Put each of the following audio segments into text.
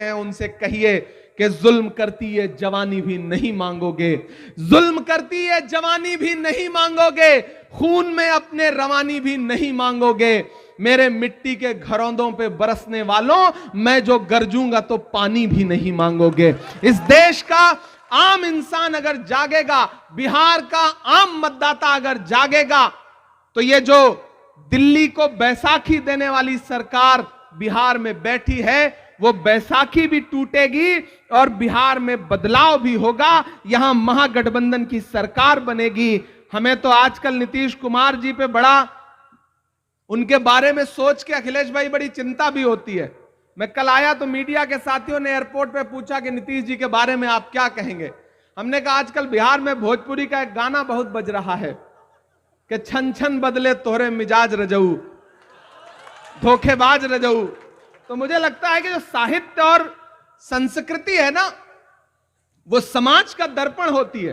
हैं उनसे कहिए कि जुल्म करती है जवानी भी नहीं मांगोगे, जुल्म करती है जवानी भी नहीं मांगोगे, खून में अपने रवानी भी नहीं मांगोगे। मेरे मिट्टी के घरौंदों पे बरसने वालों, मैं जो गरजूंगा तो पानी भी नहीं मांगोगे। इस देश का आम इंसान अगर जागेगा, बिहार का आम मतदाता अगर जागेगा, तो ये जो दिल्ली को बैसाखी देने वाली सरकार बिहार में बैठी है, वो बैसाखी भी टूटेगी और बिहार में बदलाव भी होगा। यहां महागठबंधन की सरकार बनेगी। हमें तो आजकल नीतीश कुमार जी पे बड़ा, उनके बारे में सोच के अखिलेश भाई बड़ी चिंता भी होती है। मैं कल आया तो मीडिया के साथियों ने एयरपोर्ट पे पूछा कि नीतीश जी के बारे में आप क्या कहेंगे। हमने कहा आजकल बिहार में भोजपुरी का एक गाना बहुत बज रहा है कि छन छन बदले तोहरे मिजाज रजऊ, धोखेबाज रजऊ। तो मुझे लगता है कि जो साहित्य और संस्कृति है ना, वो समाज का दर्पण होती है।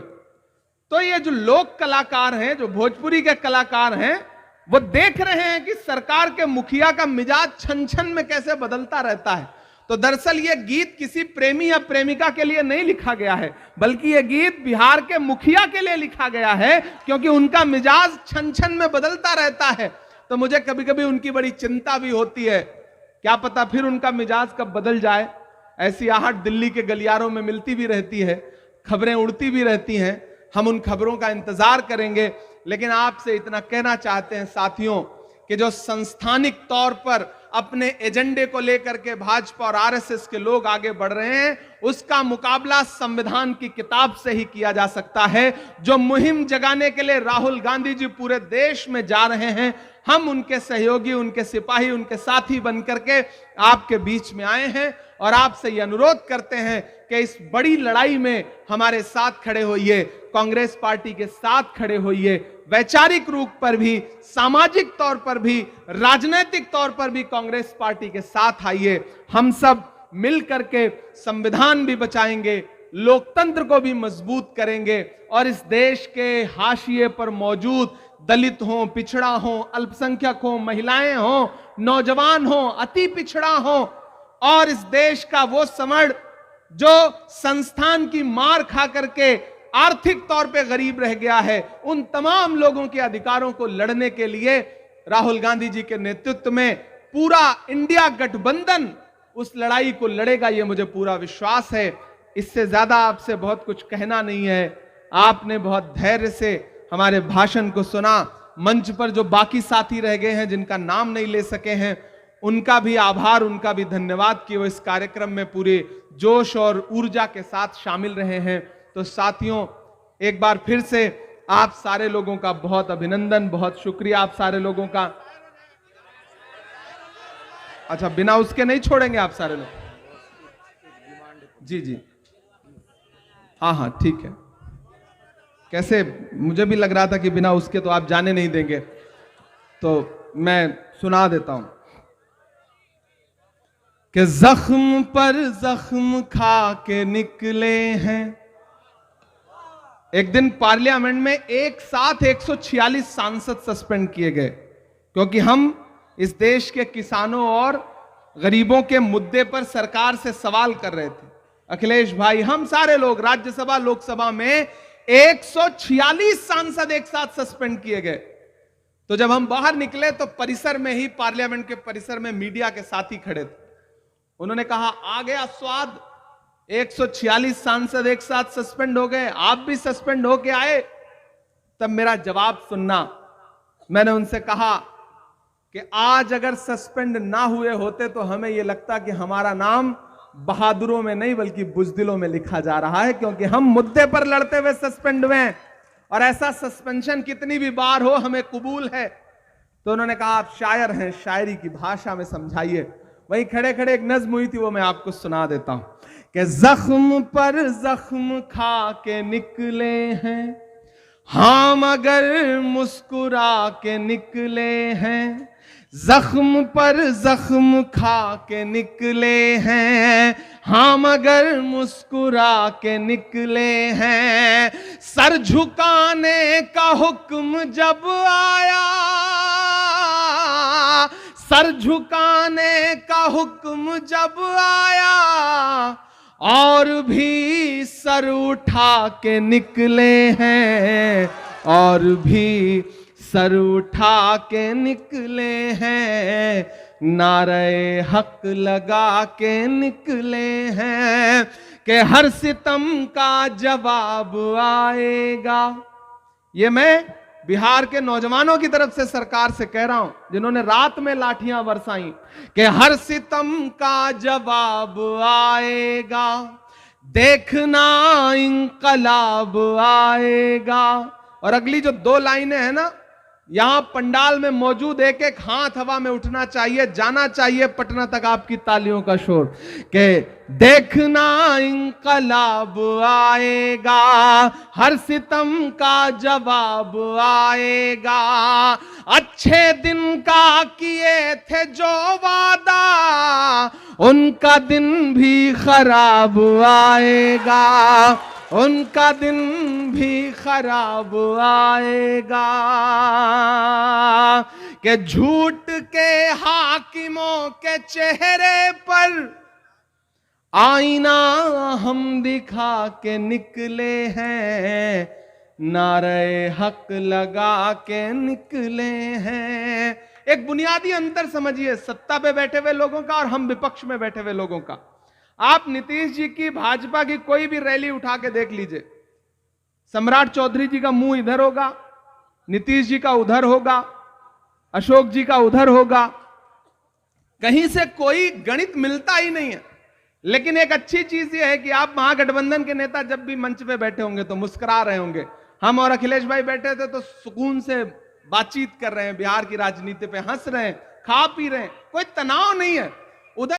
तो ये जो लोक कलाकार हैं, जो भोजपुरी के कलाकार हैं, वो देख रहे हैं कि सरकार के मुखिया का मिजाज छन छन में कैसे बदलता रहता है। तो दरअसल ये गीत किसी प्रेमी या प्रेमिका के लिए नहीं लिखा गया है, बल्कि ये गीत बिहार के मुखिया के लिए लिखा गया है, क्योंकि उनका मिजाज छन छन में बदलता रहता है। तो मुझे कभी कभी उनकी बड़ी चिंता भी होती है, क्या पता फिर उनका मिजाज कब बदल जाए। ऐसी आहट दिल्ली के गलियारों में मिलती भी रहती है, खबरें उड़ती भी रहती हैं। हम उन खबरों का इंतजार करेंगे, लेकिन आपसे इतना कहना चाहते हैं साथियों कि जो संस्थानिक तौर पर अपने एजेंडे को लेकर के भाजपा और आरएसएस के लोग आगे बढ़ रहे हैं, उसका मुकाबला संविधान की किताब से ही किया जा सकता है। जो मुहिम जगाने के लिए राहुल गांधी जी पूरे देश में जा रहे हैं, हम उनके सहयोगी, उनके सिपाही, उनके साथी बनकर के आपके बीच में आए हैं और आपसे ये अनुरोध करते हैं कि इस बड़ी लड़ाई में हमारे साथ खड़े होइए, कांग्रेस पार्टी के साथ खड़े होइए। वैचारिक रूप पर भी, सामाजिक तौर पर भी, राजनीतिक तौर पर भी कांग्रेस पार्टी के साथ आइए। हम सब मिलकर के संविधान भी बचाएंगे, लोकतंत्र को भी मजबूत करेंगे और इस देश के हाशिए पर मौजूद दलित हो, पिछड़ा हो, अल्पसंख्यक हो, महिलाएं हो, नौजवान हो, अति पिछड़ा हो और इस देश का वो समड़ जो संस्थान की मार खा करके आर्थिक तौर पे गरीब रह गया है, उन तमाम लोगों के अधिकारों को लड़ने के लिए राहुल गांधी जी के नेतृत्व में पूरा इंडिया गठबंधन उस लड़ाई को लड़ेगा, ये मुझे पूरा विश्वास है। इससे ज्यादा आपसे बहुत कुछ कहना नहीं है। आपने बहुत धैर्य से हमारे भाषण को सुना। मंच पर जो बाकी साथी रह गए हैं, जिनका नाम नहीं ले सके हैं, उनका भी आभार, उनका भी धन्यवाद कि वो इस कार्यक्रम में पूरे जोश और ऊर्जा के साथ शामिल रहे हैं। तो साथियों, एक बार फिर से आप सारे लोगों का बहुत अभिनंदन, बहुत शुक्रिया आप सारे लोगों का। अच्छा, बिना उसके नहीं छोड़ेंगे आप सारे लोग? जी जी, हाँ हाँ ठीक है। कैसे, मुझे भी लग रहा था कि बिना उसके तो आप जाने नहीं देंगे, तो मैं सुना देता हूं कि जख्म पर जख्म खा के निकले हैं। एक दिन पार्लियामेंट में एक साथ 146 सांसद सस्पेंड किए गए, क्योंकि हम इस देश के किसानों और गरीबों के मुद्दे पर सरकार से सवाल कर रहे थे। अखिलेश भाई, हम सारे लोग, राज्यसभा लोकसभा में 146 सांसद एक साथ सस्पेंड किए गए। तो जब हम बाहर निकले तो परिसर में ही, पार्लियामेंट के परिसर में मीडिया के साथी खड़े थे। उन्होंने कहा, आ गया स्वाद, 146 सांसद एक साथ सस्पेंड हो गए, आप भी सस्पेंड होके आए। तब मेरा जवाब सुनना। मैंने उनसे कहा कि आज अगर सस्पेंड ना हुए होते तो हमें यह लगता कि हमारा नाम बहादुरों में नहीं बल्कि बुजदिलों में लिखा जा रहा है, क्योंकि हम मुद्दे पर लड़ते हुए सस्पेंड हुए हैं और ऐसा सस्पेंशन कितनी भी बार हो हमें कबूल है। तो उन्होंने कहा, आप शायर हैं, शायरी की भाषा में समझाइए। वहीं खड़े खड़े एक नज्म हुई थी, वो मैं आपको सुना देता हूं कि जख्म पर जख्म खा के निकले हैं हम, अगर मुस्कुरा के निकले हैं। जख्म पर जख्म खा के निकले हैं हम, अगर मुस्कुरा के निकले हैं। सर झुकाने का हुक्म जब आया, सर झुकाने का हुक्म जब आया, और भी सर उठा के निकले हैं, और भी सर उठा के निकले हैं, नारे हक लगा के निकले हैं कि हर सितम का जवाब आएगा। ये मैं बिहार के नौजवानों की तरफ से सरकार से कह रहा हूं, जिन्होंने रात में लाठियां बरसाई, कि हर सितम का जवाब आएगा, देखना इंकलाब आएगा। और अगली जो 2 लाइनें हैं ना, यहां पंडाल में मौजूद एक एक हाथ हवा में उठना चाहिए, जाना चाहिए पटना तक आपकी तालियों का शोर, कि देखना इंकलाब आएगा, हर सितम का जवाब आएगा, अच्छे दिन का किए थे जो वादा, उनका दिन भी खराब आएगा, उनका दिन भी खराब आएगा, कि झूठ के हाकिमों के चेहरे पर आईना हम दिखा के निकले हैं, नारे हक लगा के निकले हैं। एक बुनियादी अंतर समझिए सत्ता पे बैठे हुए लोगों का और हम विपक्ष में बैठे हुए लोगों का। आप नीतीश जी की, भाजपा की कोई भी रैली उठा के देख लीजिए, सम्राट चौधरी जी का मुंह इधर होगा, नीतीश जी का उधर होगा, अशोक जी का उधर होगा, कहीं से कोई गणित मिलता ही नहीं है। लेकिन एक अच्छी चीज यह है कि आप महागठबंधन के नेता जब भी मंच पे बैठे होंगे तो मुस्कुरा रहे होंगे। हम और अखिलेश भाई बैठे थे तो सुकून से बातचीत कर रहे हैं, बिहार की राजनीति पे हंस रहे हैं, खा पी रहे हैं, कोई तनाव नहीं है। उधर